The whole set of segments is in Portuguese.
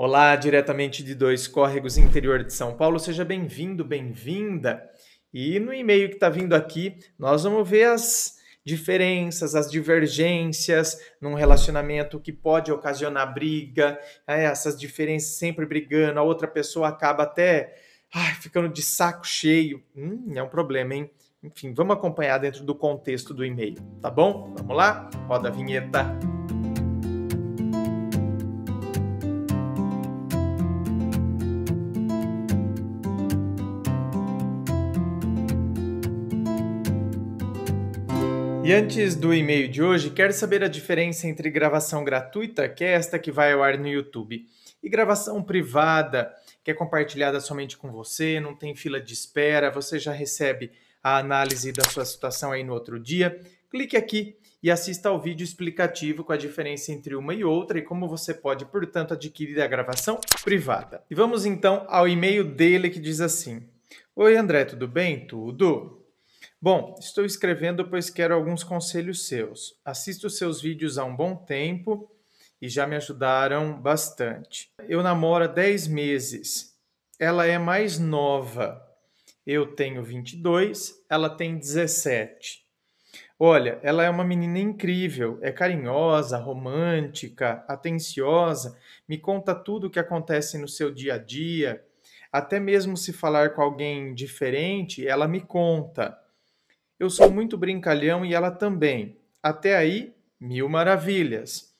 Olá, diretamente de Dois Córregos, interior de São Paulo. Seja bem-vindo, bem-vinda. E no e-mail que está vindo aqui, nós vamos ver as diferenças, as divergências num relacionamento que pode ocasionar briga, essas diferenças sempre brigando, a outra pessoa acaba até ficando de saco cheio. É um problema, hein? Enfim, vamos acompanhar dentro do contexto do e-mail, tá bom? Vamos lá? Roda a vinheta. E antes do e-mail de hoje, quero saber a diferença entre gravação gratuita, que é esta que vai ao ar no YouTube, e gravação privada, que é compartilhada somente com você, não tem fila de espera, você já recebe a análise da sua situação aí no outro dia. Clique aqui e assista ao vídeo explicativo com a diferença entre uma e outra e como você pode, portanto, adquirir a gravação privada. E vamos então ao e-mail dele que diz assim: Oi André, tudo bem? Tudo? Bom, estou escrevendo pois quero alguns conselhos seus. Assisto seus vídeos há um bom tempo e já me ajudaram bastante. Eu namoro há 10 meses. Ela é mais nova. Eu tenho 22, ela tem 17. Olha, ela é uma menina incrível, é carinhosa, romântica, atenciosa, me conta tudo o que acontece no seu dia a dia. Até mesmo se falar com alguém diferente, ela me conta. Eu sou muito brincalhão e ela também. Até aí, mil maravilhas.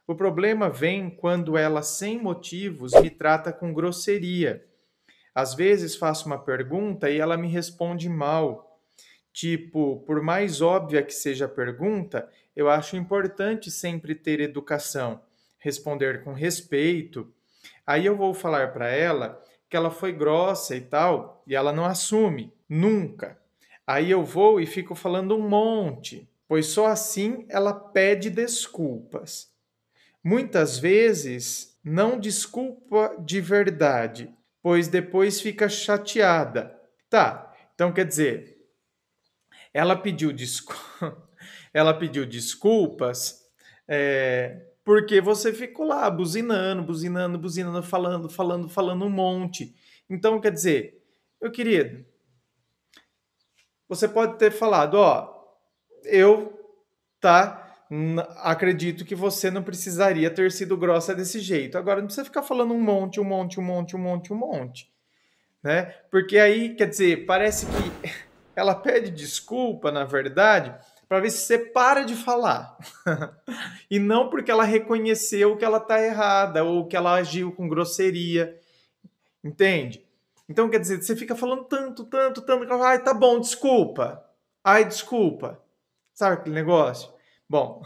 O problema vem quando ela, sem motivos, me trata com grosseria. Às vezes faço uma pergunta e ela me responde mal. Tipo, por mais óbvia que seja a pergunta, eu acho importante sempre ter educação, responder com respeito. Aí eu vou falar para ela que ela foi grossa e tal, e ela não assume, nunca. Aí eu vou e fico falando um monte, pois só assim ela pede desculpas. Muitas vezes não desculpa de verdade, pois depois fica chateada. Tá, então quer dizer, ela pediu, ela pediu desculpas porque você ficou lá buzinando, buzinando, buzinando, falando, falando, falando um monte. Então, quer dizer, meu querido, você pode ter falado, eu, acredito que você não precisaria ter sido grossa desse jeito. Agora, não precisa ficar falando um monte, um monte, um monte, um monte, um monte, né? Porque aí, quer dizer, parece que ela pede desculpa, na verdade, para ver se você para de falar. E não porque ela reconheceu que ela está errada ou que ela agiu com grosseria, entende? Então, quer dizer, você fica falando tanto, tanto, tanto, que ela fala, ai, tá bom, desculpa. Ai, desculpa. Sabe aquele negócio? Bom,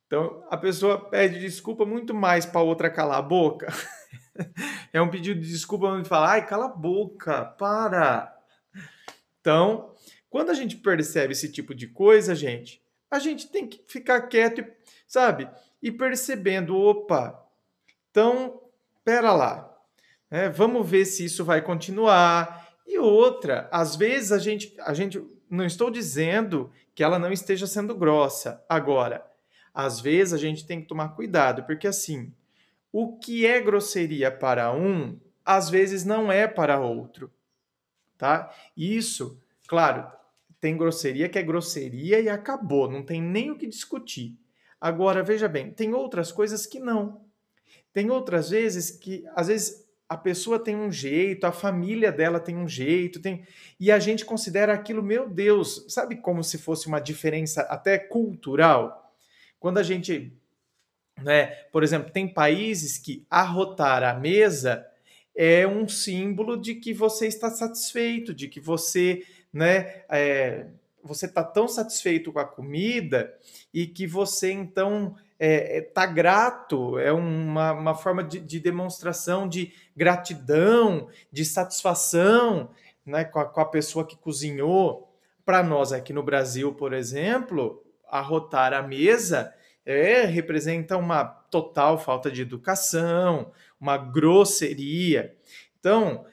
então a pessoa pede desculpa muito mais para outra calar a boca. É um pedido de desculpa onde fala, ai, cala a boca, para. Então, quando a gente percebe esse tipo de coisa, a gente tem que ficar quieto, sabe? E percebendo, opa, então, pera lá, vamos ver se isso vai continuar. E outra, às vezes a gente não estou dizendo que ela não esteja sendo grossa. Agora, às vezes a gente tem que tomar cuidado, porque assim, o que é grosseria para um, às vezes não é para outro, tá? Isso, claro, tem grosseria que é grosseria e acabou, não tem nem o que discutir. Agora, veja bem, tem outras coisas que não. Tem outras vezes que, às vezes, a pessoa tem um jeito, a família dela tem um jeito, e a gente considera aquilo, meu Deus, sabe como se fosse uma diferença até cultural? Quando a gente, né, por exemplo, tem países que arrotar a mesa é um símbolo de que você está satisfeito, de que você, né, você está tão satisfeito com a comida e que você então está grato, é uma forma de demonstração de gratidão, de satisfação, né, com a pessoa que cozinhou. Para nós aqui no Brasil, por exemplo, arrotar a mesa representa uma total falta de educação, uma grosseria. Então,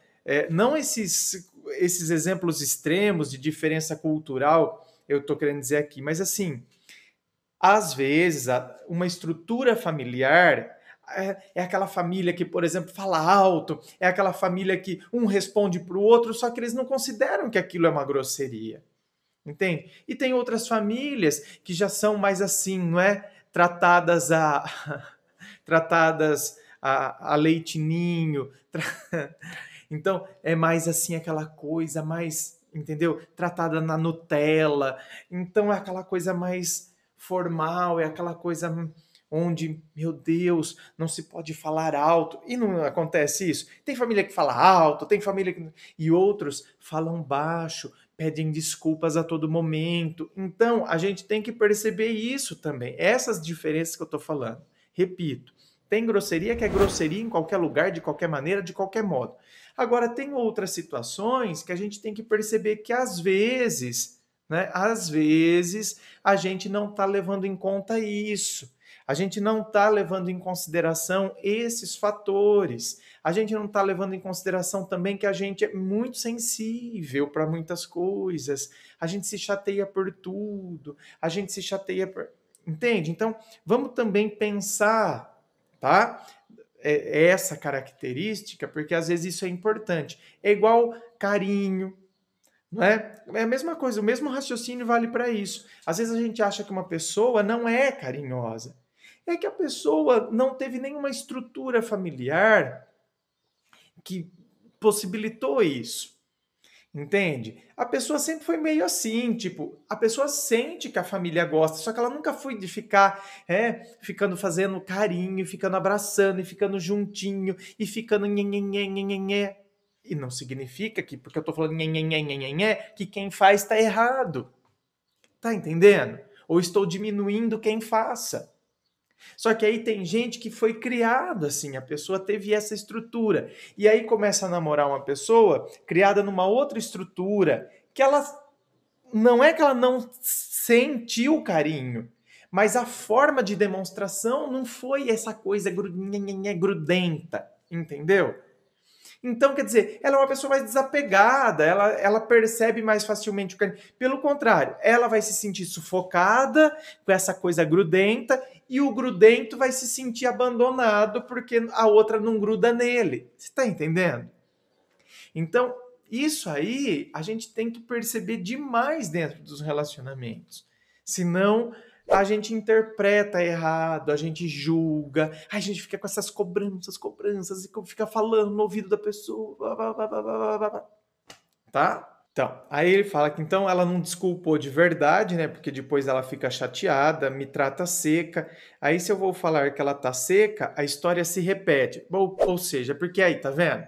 não esses exemplos extremos de diferença cultural, eu estou querendo dizer aqui, mas assim, às vezes, uma estrutura familiar, É aquela família que, por exemplo, fala alto, é aquela família que um responde para o outro, só que eles não consideram que aquilo é uma grosseria. Entende? E tem outras famílias que já são mais assim, não é? Tratadas a leitinho. Então, é mais assim aquela coisa mais, entendeu? Tratada na Nutella. Então, é aquela coisa mais formal, é aquela coisa onde, meu Deus, não se pode falar alto. E não acontece isso? Tem família que fala alto, tem família que... E outros falam baixo, pedem desculpas a todo momento. Então, a gente tem que perceber isso também. Essas diferenças que eu estou falando. Repito, tem grosseria que é grosseria em qualquer lugar, de qualquer maneira, de qualquer modo. Agora, tem outras situações que a gente tem que perceber que às vezes, né, às vezes a gente não está levando em conta isso. A gente não está levando em consideração esses fatores. A gente não está levando em consideração também que a gente é muito sensível para muitas coisas. A gente se chateia por tudo. A gente se chateia por... Entende? Então, vamos também pensar, tá? Essa característica, porque às vezes isso é importante. É igual carinho, não é? É a mesma coisa, o mesmo raciocínio vale para isso. Às vezes a gente acha que uma pessoa não é carinhosa. É que a pessoa não teve nenhuma estrutura familiar que possibilitou isso. Entende? A pessoa sempre foi meio assim, tipo, a pessoa sente que a família gosta, só que ela nunca foi de ficar, ficando fazendo carinho, ficando abraçando, e ficando juntinho, e ficando nhenhenhenhenhenhenhé. E não significa que, porque eu tô falando nhenhenhenhenhenhé, que quem faz tá errado. Tá entendendo? Ou estou diminuindo quem faça. Só que aí tem gente que foi criada assim, a pessoa teve essa estrutura. E aí começa a namorar uma pessoa criada numa outra estrutura, que ela não é que ela não sentiu carinho, mas a forma de demonstração não foi essa coisa grudenta, entendeu? Então, quer dizer, ela é uma pessoa mais desapegada, ela percebe mais facilmente o carinho. Pelo contrário, ela vai se sentir sufocada com essa coisa grudenta e o grudento vai se sentir abandonado porque a outra não gruda nele. Você está entendendo? Então, isso aí a gente tem que perceber demais dentro dos relacionamentos. Senão, a gente interpreta errado, a gente julga, a gente fica com essas cobranças, e fica falando no ouvido da pessoa, tá? Então, aí ele fala que então ela não desculpou de verdade, né? Porque depois ela fica chateada, me trata seca. Aí se eu vou falar que ela tá seca, a história se repete. Ou seja, porque aí, tá vendo?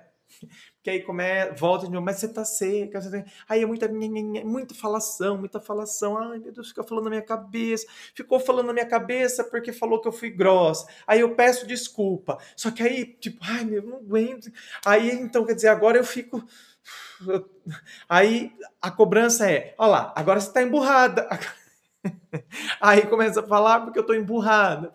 Que aí volta de novo, mas você tá seca, aí é muita falação, ai meu Deus, fica falando na minha cabeça, ficou falando na minha cabeça porque falou que eu fui grossa, aí eu peço desculpa, só que aí, tipo, ai meu, não aguento, aí então, quer dizer, agora eu fico, aí a cobrança é, olha lá, agora você tá emburrada, aí começa a falar porque eu tô emburrada,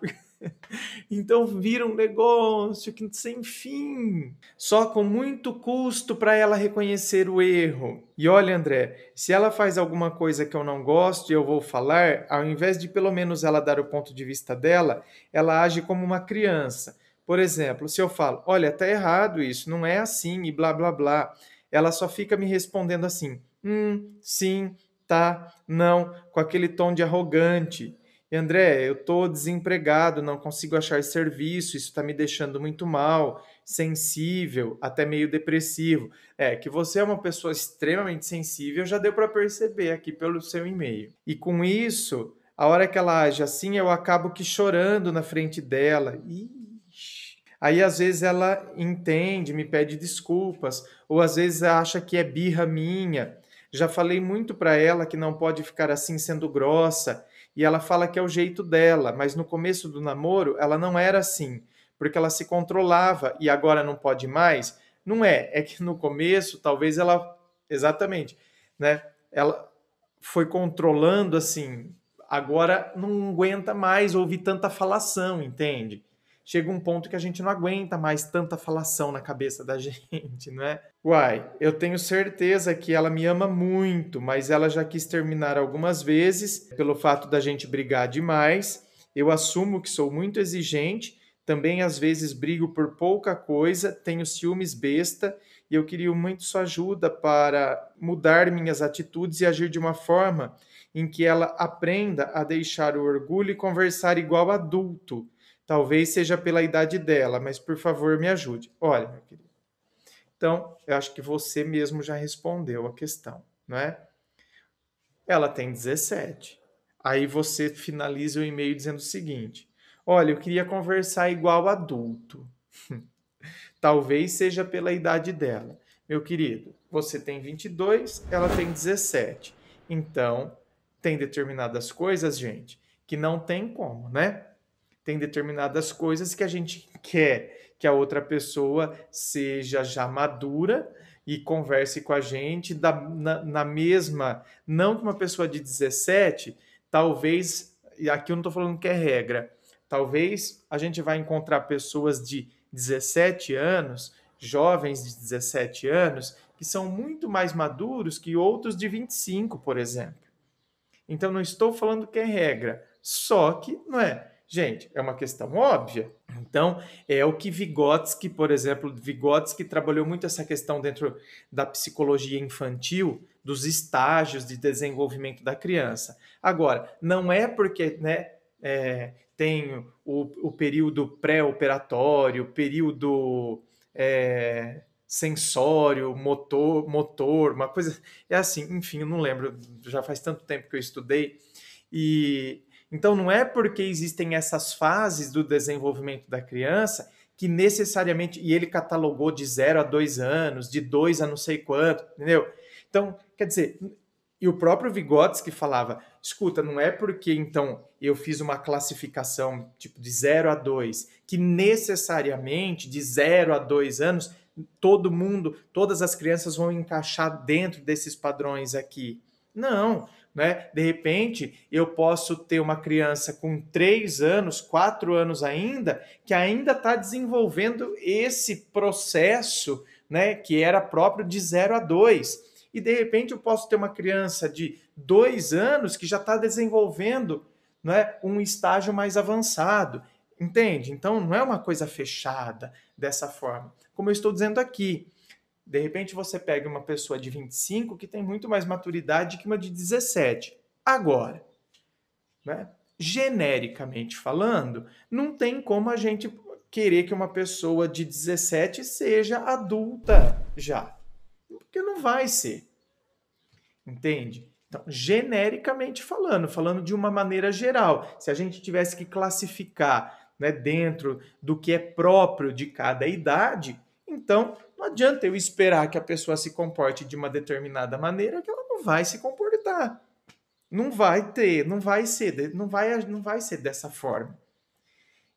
então vira um negócio que sem fim, só com muito custo para ela reconhecer o erro. E olha, André, se ela faz alguma coisa que eu não gosto e eu vou falar, ao invés de pelo menos ela dar o ponto de vista dela, ela age como uma criança. Por exemplo, se eu falo, olha, tá errado isso, não é assim e blá blá blá, ela só fica me respondendo assim, sim, tá, não, com aquele tom de arrogante. E André, eu estou desempregado, não consigo achar serviço, isso está me deixando muito mal, sensível, até meio depressivo. É, que você é uma pessoa extremamente sensível, já deu para perceber aqui pelo seu e-mail. E com isso, a hora que ela age assim, eu acabo que chorando na frente dela. Ixi. Aí às vezes ela entende, me pede desculpas, ou às vezes acha que é birra minha. Já falei muito para ela que não pode ficar assim sendo grossa, e ela fala que é o jeito dela, mas no começo do namoro ela não era assim, porque ela se controlava e agora não pode mais. Não é que no começo talvez ela, exatamente, né? Ela foi controlando assim, agora não aguenta mais ouvir tanta falação, entende? Chega um ponto que a gente não aguenta mais tanta falação na cabeça da gente, não é? Uai, eu tenho certeza que ela me ama muito, mas ela já quis terminar algumas vezes pelo fato da gente brigar demais. Eu assumo que sou muito exigente, Também, às vezes, brigo por pouca coisa, tenho ciúmes besta e eu queria muito sua ajuda para mudar minhas atitudes e agir de uma forma em que ela aprenda a deixar o orgulho e conversar igual adulto. Talvez seja pela idade dela, mas por favor me ajude. Olha, meu querido. Então, eu acho que você mesmo já respondeu a questão, não é? Ela tem 17. Aí você finaliza o e-mail dizendo o seguinte: olha, eu queria conversar igual adulto. Talvez seja pela idade dela. Meu querido, você tem 22, ela tem 17. Então, tem determinadas coisas, gente, que não tem como, né? Tem determinadas coisas que a gente quer que a outra pessoa seja já madura e converse com a gente na mesma. Não que uma pessoa de 17, talvez, e aqui eu não estou falando que é regra, talvez a gente vai encontrar pessoas de 17 anos, jovens de 17 anos, que são muito mais maduros que outros de 25, por exemplo. Então, não estou falando que é regra, só que não é. Gente, é uma questão óbvia. Então, é o que Vygotsky, por exemplo, Vygotsky trabalhou muito essa questão dentro da psicologia infantil, dos estágios de desenvolvimento da criança. Agora, não é porque tem o período pré-operatório, período sensório, motor, uma coisa. É assim, enfim, eu não lembro, já faz tanto tempo que eu estudei. E então não é porque existem essas fases do desenvolvimento da criança que necessariamente. E ele catalogou de 0 a 2 anos, de 2 a não sei quanto, entendeu? Então, quer dizer, e o próprio Vygotsky falava: escuta, não é porque então eu fiz uma classificação tipo de 0 a 2 que necessariamente de 0 a 2 anos todo mundo, todas as crianças vão encaixar dentro desses padrões aqui. Não, né? De repente, eu posso ter uma criança com 3 anos, 4 anos ainda, que ainda está desenvolvendo esse processo, né, que era próprio de 0 a 2. E, de repente, eu posso ter uma criança de 2 anos que já está desenvolvendo, né, um estágio mais avançado. Entende? Então, não é uma coisa fechada dessa forma. Como eu estou dizendo aqui, de repente você pega uma pessoa de 25 que tem muito mais maturidade que uma de 17. Agora, né, genericamente falando, não tem como a gente querer que uma pessoa de 17 seja adulta já. Porque não vai ser. Entende? Então, genericamente falando de uma maneira geral, se a gente tivesse que classificar, né, dentro do que é próprio de cada idade, então não adianta eu esperar que a pessoa se comporte de uma determinada maneira que ela não vai se comportar. Não vai ter, não vai ser dessa forma.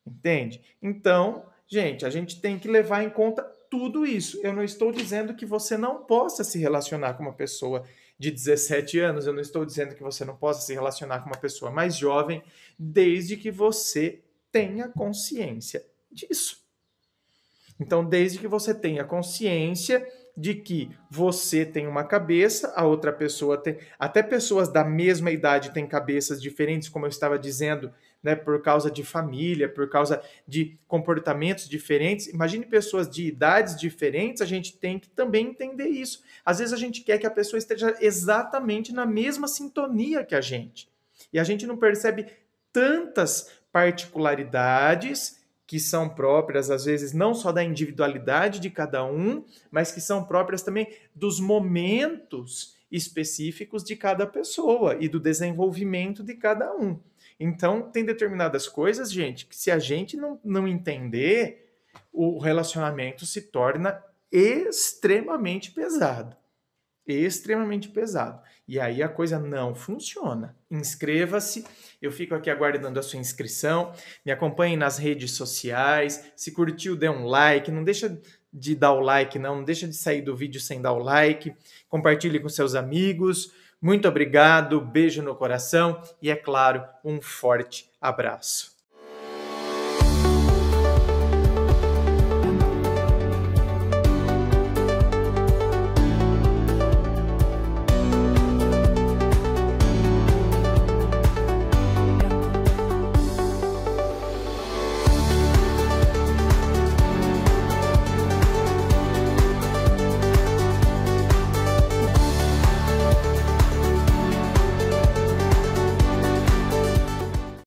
Entende? Então, gente, a gente tem que levar em conta tudo isso. Eu não estou dizendo que você não possa se relacionar com uma pessoa de 17 anos, eu não estou dizendo que você não possa se relacionar com uma pessoa mais jovem, desde que você tenha consciência disso. Então, desde que você tenha consciência de que você tem uma cabeça, a outra pessoa tem. Até pessoas da mesma idade têm cabeças diferentes, como eu estava dizendo, né, por causa de família, por causa de comportamentos diferentes. Imagine pessoas de idades diferentes, a gente tem que também entender isso. Às vezes a gente quer que a pessoa esteja exatamente na mesma sintonia que a gente. E a gente não percebe tantas particularidades que são próprias, às vezes, não só da individualidade de cada um, mas que são próprias também dos momentos específicos de cada pessoa e do desenvolvimento de cada um. Então, tem determinadas coisas, gente, que se a gente não entender, o relacionamento se torna extremamente pesado. Extremamente pesado. E aí a coisa não funciona. Inscreva-se, eu fico aqui aguardando a sua inscrição, me acompanhe nas redes sociais, se curtiu, dê um like, não deixa de dar o like, não deixa de sair do vídeo sem dar o like, compartilhe com seus amigos. Muito obrigado, beijo no coração e, é claro, um forte abraço.